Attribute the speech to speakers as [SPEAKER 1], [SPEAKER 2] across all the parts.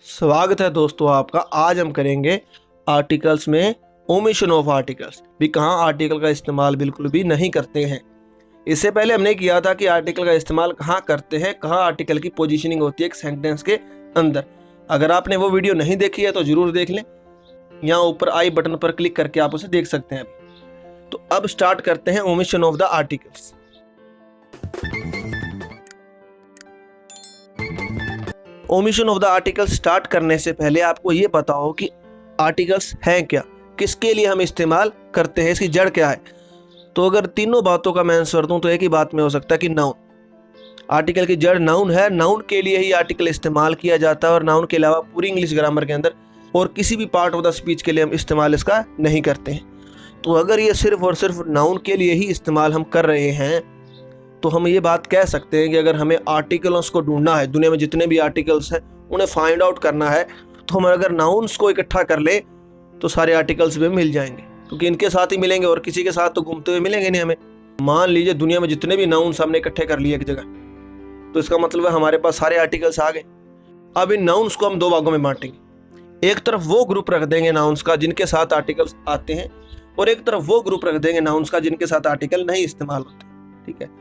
[SPEAKER 1] स्वागत है दोस्तों आपका। आज हम करेंगे आर्टिकल्स में ओमिशन ऑफ आर्टिकल्स। भी कहाँ आर्टिकल का इस्तेमाल बिल्कुल भी नहीं करते हैं। इससे पहले हमने किया था कि आर्टिकल का इस्तेमाल कहाँ करते हैं, कहाँ आर्टिकल की पोजीशनिंग होती है एक सेंटेंस के अंदर। अगर आपने वो वीडियो नहीं देखी है तो जरूर देख लें। यहाँ ऊपर आई बटन पर क्लिक करके आप उसे देख सकते हैं। तो अब स्टार्ट करते हैं omission of the articles. Omission of the article start करने से पहले आपको ये पता हो कि आर्टिकल्स हैं क्या, किसके लिए हम इस्तेमाल करते हैं, इसकी जड़ क्या है। तो अगर तीनों बातों का मैं आंसर दूं तो एक ही बात में हो सकता है कि नाउन। आर्टिकल की जड़ नाउन है, नाउन के लिए ही आर्टिकल इस्तेमाल किया जाता है और नाउन के अलावा पूरी इंग्लिश ग्रामर के अंदर और किसी भी पार्ट ऑफ द स्पीच के लिए हम इस्तेमाल इसका नहीं करते हैं। तो अगर ये सिर्फ और सिर्फ नाउन के लिए ही इस्तेमाल हम कर रहे हैं तो हम ये बात कह सकते हैं कि अगर हमें आर्टिकल्स को ढूंढना है, दुनिया में जितने भी आर्टिकल्स हैं उन्हें फाइंड आउट करना है, तो हम अगर नाउन्स को इकट्ठा कर ले तो सारे आर्टिकल्स भी मिल जाएंगे, क्योंकि इनके साथ ही मिलेंगे और किसी के साथ तो घूमते हुए मिलेंगे नहीं हमें। मान लीजिए दुनिया में जितने भी नाउन्स हमने इकट्ठे कर लिए एक जगह, तो इसका मतलब है हमारे पास सारे आर्टिकल्स आ गए। अब इन नाउन्स को हम दो भागों में बांटेंगे। एक तरफ वो ग्रुप रख देंगे नाउन्स का जिनके साथ आर्टिकल्स आते हैं, और एक तरफ वो ग्रुप रख देंगे नाउन्स का जिनके साथ आर्टिकल नहीं इस्तेमाल होते। ठीक है,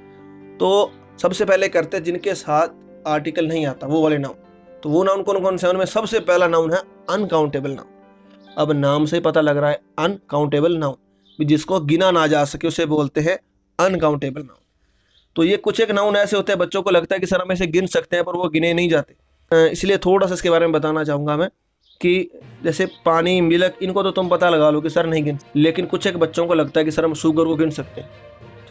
[SPEAKER 1] तो सबसे पहले करते हैं जिनके साथ आर्टिकल नहीं आता वो वाले नाउन। तो वो नाउन कौन कौन से हैं? उनमें सबसे पहला नाउन है अनकाउंटेबल नाउन। अब नाम से पता लग रहा है अनकाउंटेबल नाउन, जिसको गिना ना जा सके उसे बोलते हैं अनकाउंटेबल नाउन। तो ये कुछ एक नाउन ऐसे होते हैं बच्चों को लगता है कि सर हम इसे गिन सकते हैं, पर वो गिने नहीं जाते। इसलिए थोड़ा सा इसके बारे में बताना चाहूँगा मैं कि जैसे पानी, मिल्क, इनको तो तुम पता लगा लो कि सर नहीं गिन, लेकिन कुछ एक बच्चों को लगता है कि सर हम शुगर को गिन सकते हैं,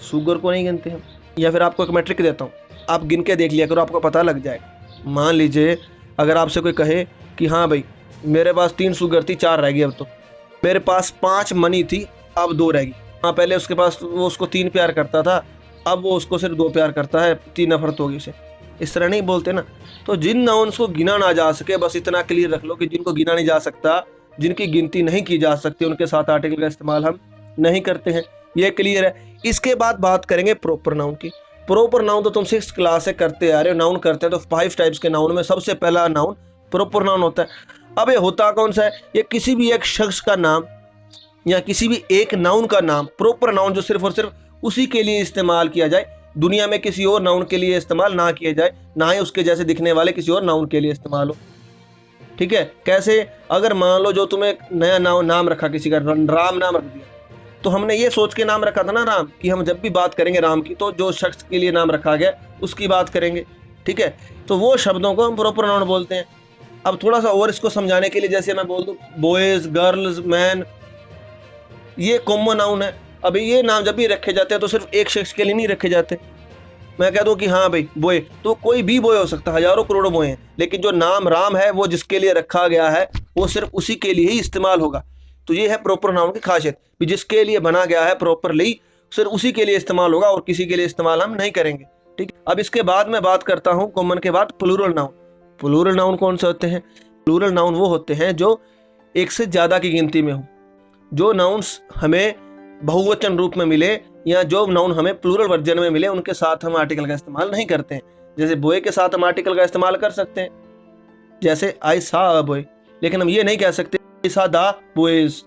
[SPEAKER 1] शुगर को नहीं गिनते हम। या फिर आपको एक मैट्रिक देता हूँ, आप गिन के देख लिया करो, आपको पता लग जाएगा। मान लीजिए अगर आपसे कोई कहे कि हाँ भाई मेरे पास 3 शुगर थी, 4 रह गई, अब तो मेरे पास 5 मनी थी, अब 2 रह गई। हाँ, पहले उसके पास वो उसको 3 प्यार करता था, अब वो उसको सिर्फ 2 प्यार करता है, 3 नफरत होगी उसे। इस तरह नहीं बोलते ना। तो जिन नाउन्स को गिना ना जा सके, बस इतना क्लियर रख लो कि जिनको गिना नहीं जा सकता, जिनकी गिनती नहीं की जा सकती, उनके साथ आर्टिकल का इस्तेमाल हम नहीं करते हैं। ये क्लियर है। इसके बाद बात करेंगे प्रॉपर नाउन की। प्रॉपर नाउन तो तुम 6th क्लास से करते आ रहे हो। नाउन करते हैं तो 5 टाइप्स के नाउन में सबसे पहला नाउन प्रॉपर नाउन होता है। अब ये होता कौन सा है? ये किसी भी एक शख्स का नाम या किसी भी एक नाउन का नाम, प्रॉपर नाउन जो सिर्फ और सिर्फ उसी के लिए इस्तेमाल किया जाए, दुनिया में किसी और नाउन के लिए इस्तेमाल ना किया जाए, ना ही उसके जैसे दिखने वाले किसी और नाउन के लिए इस्तेमाल हो। ठीक है, कैसे? अगर मान लो जो तुम्हें नया नाम रखा, किसी का राम नाम रख दिया, तो हमने ये सोच के नाम रखा था ना राम, कि हम जब भी बात करेंगे राम की तो जो शख्स के लिए नाम रखा गया उसकी बात करेंगे। ठीक है, तो वो शब्दों को हम प्रॉपर नाउन बोलते हैं। अब थोड़ा सा और इसको समझाने के लिए, जैसे मैं बोल दूं बॉयज, गर्ल्स, मैन, ये कॉमन नाउन है। अभी ये नाम जब भी रखे जाते हैं तो सिर्फ एक शख्स के लिए नहीं रखे जाते। मैं कह दूं कि हाँ भाई बॉय, तो कोई भी बॉय हो सकता है, हजारों करोड़ों बॉय हैं, लेकिन जो नाम राम है वो जिसके लिए रखा गया है वो सिर्फ उसी के लिए ही इस्तेमाल होगा। तो ये है प्रॉपर नाउन की खासियत, कि जिसके लिए बना गया है प्रॉपरली सिर्फ उसी के लिए इस्तेमाल होगा और किसी के लिए इस्तेमाल हम नहीं करेंगे। ठीक, अब इसके बाद मैं बात करता हूँ कॉमन के बाद प्लूरल नाउन। प्लूरल नाउन कौन से होते हैं? प्लूरल नाउन वो होते हैं जो एक से ज्यादा की गिनती में हो। जो नाउन्स हमें बहुवचन रूप में मिले या जो नाउन हमें प्लूरल वर्जन में मिले, उनके साथ हम आर्टिकल का इस्तेमाल नहीं करते हैं। जैसे बॉय के साथ हम आर्टिकल का इस्तेमाल कर सकते हैं, जैसे आई सा अ बॉय, लेकिन हम ये नहीं कह सकते आई सा द बॉयज।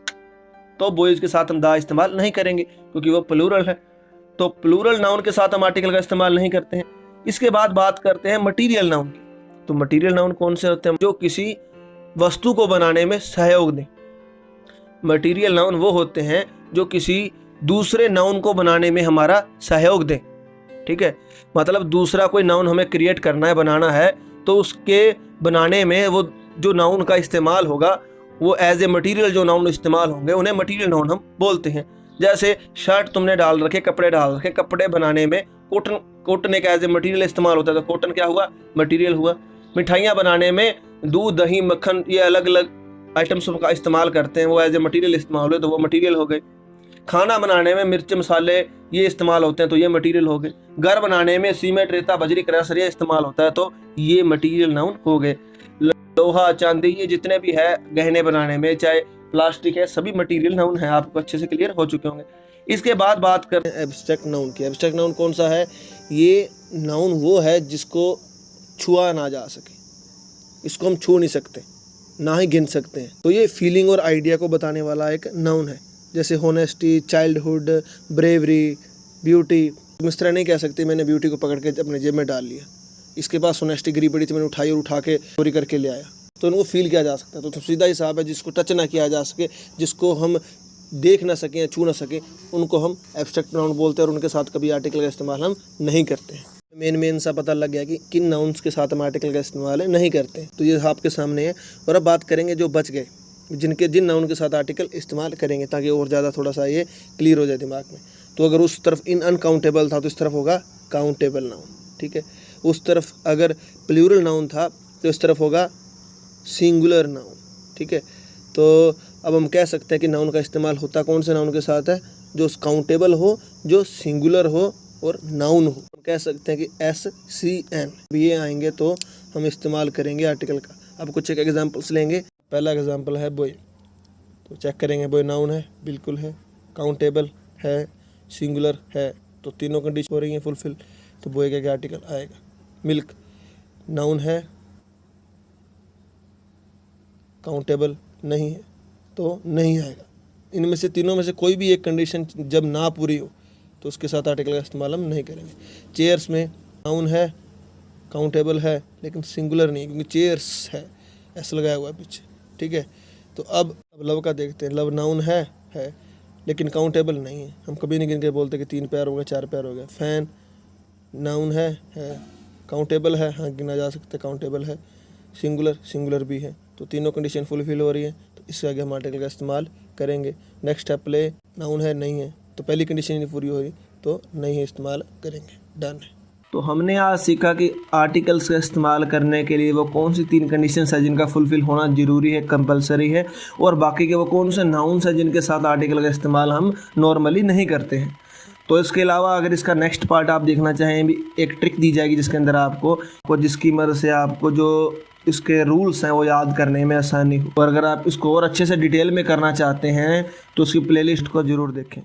[SPEAKER 1] तो बॉयज के साथ हम दा इस्तेमाल नहीं करेंगे क्योंकि वो प्लूरल है। तो प्लूरल नाउन के साथ हम आर्टिकल का इस्तेमाल नहीं करते हैं। इसके बाद बात करते हैं मटीरियल नाउन की। तो मटीरियल नाउन कौन से होते हैं? जो किसी वस्तु को बनाने में सहयोग दें। मटीरियल नाउन वो होते हैं जो किसी दूसरे नाउन को बनाने में हमारा सहयोग दें। ठीक है, मतलब दूसरा कोई नाउन हमें क्रिएट करना है, बनाना है, तो उसके बनाने में वो जो नाउन का इस्तेमाल होगा वो एज ए मटीरियल जो नाउन इस्तेमाल होंगे उन्हें मटीरियल नाउन हम बोलते हैं। जैसे शर्ट तुमने डाल रखे, कपड़े डाल रखे, कपड़े बनाने में कॉटन एक एज ए मटीरियल इस्तेमाल होता है, तो कॉटन क्या हुआ? मटीरियल हुआ। मिठाइयाँ बनाने में दूध, दही, मक्खन, ये अलग अलग आइटम्स का इस्तेमाल करते हैं, वो एज ए मटीरियल इस्तेमाल हुए, तो वो मटीरियल हो गए। खाना बनाने में मिर्च, मसाले ये इस्तेमाल होते हैं, तो ये मटेरियल हो गए। घर बनाने में सीमेंट, रेता, बजरी, क्रशर ये इस्तेमाल होता है, तो ये मटेरियल नाउन हो गए। लोहा, चांदी, ये जितने भी है गहने बनाने में, चाहे प्लास्टिक है, सभी मटेरियल नाउन है। आपको अच्छे से क्लियर हो चुके होंगे। इसके बाद बात करते हैं एब्स्ट्रैक्ट नाउन की। एब्स्ट्रैक्ट नाउन कौन सा है? ये नाउन वो है जिसको छुआ ना जा सके। इसको हम छू नहीं सकते, ना ही गिन सकते हैं। तो ये फीलिंग और आइडिया को बताने वाला एक नाउन है। जैसे होनेस्टी, चाइल्डहुड, ब्रेवरी, ब्यूटी। तुम इस तरह नहीं कह सकते मैंने ब्यूटी को पकड़ के अपने जेब में डाल लिया, इसके पास होनेस्टी गिरी पड़ी थी, मैंने उठाई और उठा के चोरी करके ले आया। तो इनको फील किया जा सकता है। तो सीधा हिसाब है, जिसको टच ना किया जा सके, जिसको हम देख ना सकें या छू ना सकें, उनको हम एब्स्ट्रैक्ट नाउन बोलते हैं और उनके साथ कभी आर्टिकल का इस्तेमाल हम नहीं करते हैं। मेन सा पता लग गया कि किन नाउन्स के साथ हम आर्टिकल का इस्तेमाल नहीं करते हैं। तो ये आपके सामने है। और अब बात करेंगे जो बच गए, जिन नाउन के साथ आर्टिकल इस्तेमाल करेंगे, ताकि और ज़्यादा थोड़ा सा ये क्लियर हो जाए दिमाग में। तो अगर उस तरफ इन अनकाउंटेबल था तो इस तरफ होगा काउंटेबल नाउन, ठीक है। उस तरफ अगर प्लूरल नाउन था तो इस तरफ होगा सिंगुलर नाउन, ठीक है। तो अब हम कह सकते हैं कि नाउन का इस्तेमाल होता कौन से नाउन के साथ है, जो काउंटेबल हो, जो सिंगुलर हो और नाउन हो। हम कह सकते हैं कि SCN ये आएंगे तो हम इस्तेमाल करेंगे आर्टिकल का। अब कुछ एक एग्जांपल्स लेंगे। पहला एग्जांपल है बॉय, तो चेक करेंगे बॉय नाउन है, बिल्कुल है, काउंटेबल है, सिंगुलर है, तो तीनों कंडीशन हो रही हैं फुलफिल। तो बॉय का क्या आर्टिकल आएगा। मिल्क नाउन है, काउंटेबल नहीं है, तो नहीं आएगा। इनमें से तीनों में से कोई भी एक कंडीशन जब ना पूरी हो तो उसके साथ आर्टिकल का इस्तेमाल हम नहीं करेंगे। चेयर्स में नाउन है, काउंटेबल है, लेकिन सिंगुलर नहीं, क्योंकि चेयर्स है, ऐसा लगाया हुआ है पीछे, ठीक है। तो अब लव का देखते हैं। लव नाउन है लेकिन काउंटेबल नहीं है। हम कभी नहीं गिन के बोलते कि 3 पैर हो गए, 4 पैर हो गए। फैन नाउन है काउंटेबल है, हाँ गिना जा सकता है, काउंटेबल है, सिंगुलर भी है। तो तीनों कंडीशन फुलफिल हो रही है, तो इससे आगे हम आर्टिकल का इस्तेमाल करेंगे। नेक्स्ट है प्ले नाउन है, नहीं है, तो पहली कंडीशन नहीं पूरी हो रही, तो नहीं है, इस्तेमाल करेंगे। डन है। तो हमने आज सीखा कि आर्टिकल्स का इस्तेमाल करने के लिए वो कौन सी 3 कंडीशंस है जिनका फुलफिल होना ज़रूरी है, कंपलसरी है, और बाकी के वो कौन से नाउन्स है जिनके साथ आर्टिकल का इस्तेमाल हम नॉर्मली नहीं करते हैं। तो इसके अलावा अगर इसका नेक्स्ट पार्ट आप देखना चाहें, भी एक ट्रिक दी जाएगी जिसके अंदर आपको जिसकी मदद से आपको जो इसके रूल्स हैं वो याद करने में आसानी हो। और अगर आप इसको और अच्छे से डिटेल में करना चाहते हैं तो उसकी प्लेलिस्ट को ज़रूर देखें।